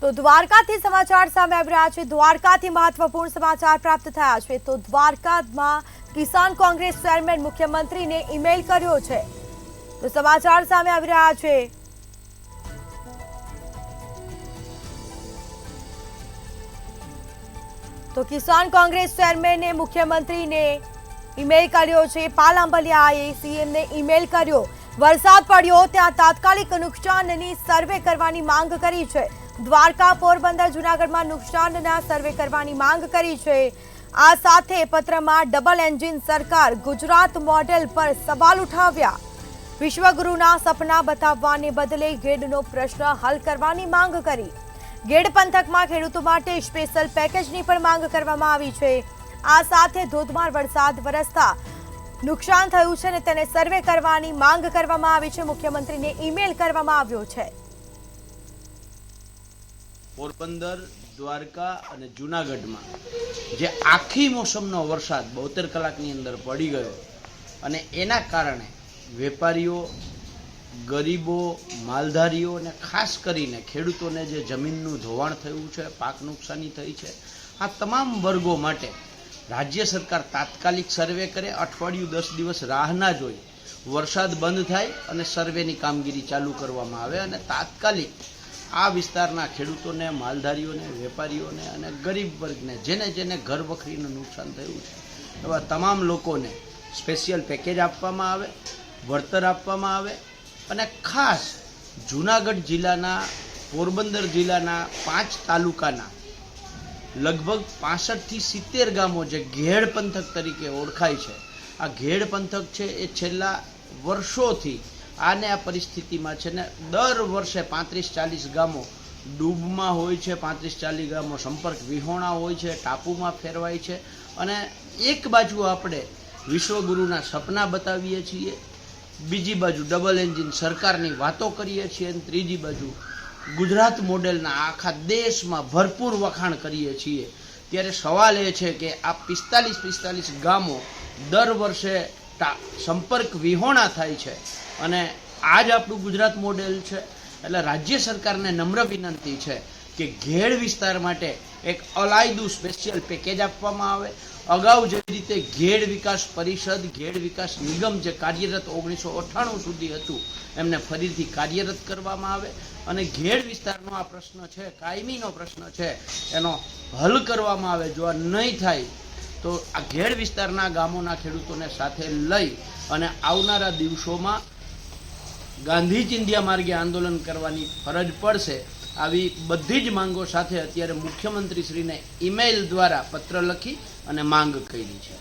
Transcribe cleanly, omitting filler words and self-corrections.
તો દ્વારકાથી સમાચાર સામે આવી રહ્યા છે। દ્વારકાથી મહત્વપૂર્ણ સમાચાર પ્રાપ્ત થયા છે। તો દ્વારકામાં કિસાન કોંગ્રેસ ચેરમેન મુખ્યમંત્રીને ઈમેલ કર્યો છે। તો સમાચાર સામે આવી રહ્યા છે। તો કિસાન કોંગ્રેસ ચેરમેને મુખ્યમંત્રીને ઈમેલ કર્યો છે। પાલ આંબલિયાએ સીએમને ઈમેલ કર્યો। વરસાદ પડ્યો ત્યાં તાત્કાલિક નુકસાનની સર્વે કરવાની માંગ કરી છે। દ્વારકા, પોરબંદર, જૂનાગઢમાં નુકસાનના સર્વે કરવાની માંગ કરી છે। આ સાથે પત્રમાં ડબલ એન્જિન સરકાર ગુજરાત મોડેલ પર સવાલ ઉઠાવ્યા। વિશ્વગુરુના સપના બતાવવાને બદલે ગેડનો પ્રશ્ન હલ કરવાની માંગ કરી। ગેડ પંથકમાં ખેડૂતો માટે સ્પેશિયલ પેકેજની પણ માંગ કરવામાં આવી છે। આ સાથે ધોધમાર વરસાદ વરસતા નુકસાન થયું છે અને તેને સર્વે કરવાની માંગ કરવામાં આવી છે। મુખ્યમંત્રીને ઈમેલ કરવામાં આવ્યો છે। પોરબંદર, દ્વારકા અને જૂનાગઢમાં જે આખી મોસમનો વરસાદ 72 કલાકની અંદર પડી ગયો અને એના કારણે વેપારીઓ, ગરીબો, માલધારીઓ અને ખાસ કરીને ખેડૂતોને જે જમીનનું ધોવાણ થયું છે, પાક નુકસાની થઈ છે, આ તમામ વર્ગો માટે રાજ્ય સરકાર તાત્કાલિક સર્વે કરે, અઠવાડિયું 10 દિવસ રાહ ના જોઈ, વરસાદ બંધ થાય અને સર્વેની કામગીરી ચાલુ કરવામાં આવે અને તાત્કાલિક આ વિસ્તારના ખેડૂતોને, માલધારીઓને, વેપારીઓને અને ગરીબ વર્ગને જેને ઘર વખરીનું નુકસાન થયું છે એવા તમામ લોકોને સ્પેશિયલ પેકેજ આપવામાં આવે, વળતર આપવામાં આવે અને ખાસ જૂનાગઢ જિલ્લાના, પોરબંદર જિલ્લાના 5 તાલુકાના લગભગ 65 થી 70 ગામો જે ઘેડ પંથક તરીકે ઓળખાય છે, આ ઘેડ પંથક છે એ છેલ્લા વર્ષોથી આને આ પરિસ્થિતિમાં છે ને દર વર્ષે 35-40 ગામો ડૂબમાં હોય છે, 35-40 ગામો સંપર્ક વિહોણા હોય છે, ટાપુમાં ફેરવાય છે અને એક બાજુ આપણે વિશ્વગુરુના સપના બતાવીએ છીએ, બીજી બાજુ ડબલ એન્જિન સરકારની વાતો કરીએ છીએ અને ત્રીજી બાજુ ગુજરાત મોડેલના આખા દેશમાં ભરપૂર વખાણ કરીએ છીએ। ત્યારે સવાલ એ છે કે આ 45 ગામો દર વર્ષે સંપર્ક વિહોણા થાય છે અને આ જ આપણું ગુજરાત મોડેલ છે। એટલે રાજ્ય સરકારને નમ્ર વિનંતી છે કે ઘેડ વિસ્તાર માટે એક અલાયદું સ્પેશિયલ પેકેજ આપવામાં આવે। અગાઉ જે રીતે ઘેડ વિકાસ પરિષદ, ઘેડ વિકાસ નિગમ જે કાર્યરત 1998 સુધી હતું એમને ફરીથી કાર્યરત કરવામાં આવે અને ઘેડ વિસ્તારનો આ પ્રશ્ન છે, કાયમીનો પ્રશ્ન છે, એનો હલ કરવામાં આવે। જો આ નહીં થાય તો આ ઘેડ વિસ્તારના ગામોના ખેડૂતોને સાથે લઈ અને આવનારા દિવસોમાં ગાંધી ચિંધ્યા માર્ગે આંદોલન કરવાની ફરજ પડશે। આવી બધી જ માંગો સાથે અત્યારે મુખ્યમંત્રીશ્રીને ઈમેલ દ્વારા પત્ર લખી અને માંગ કરી છે।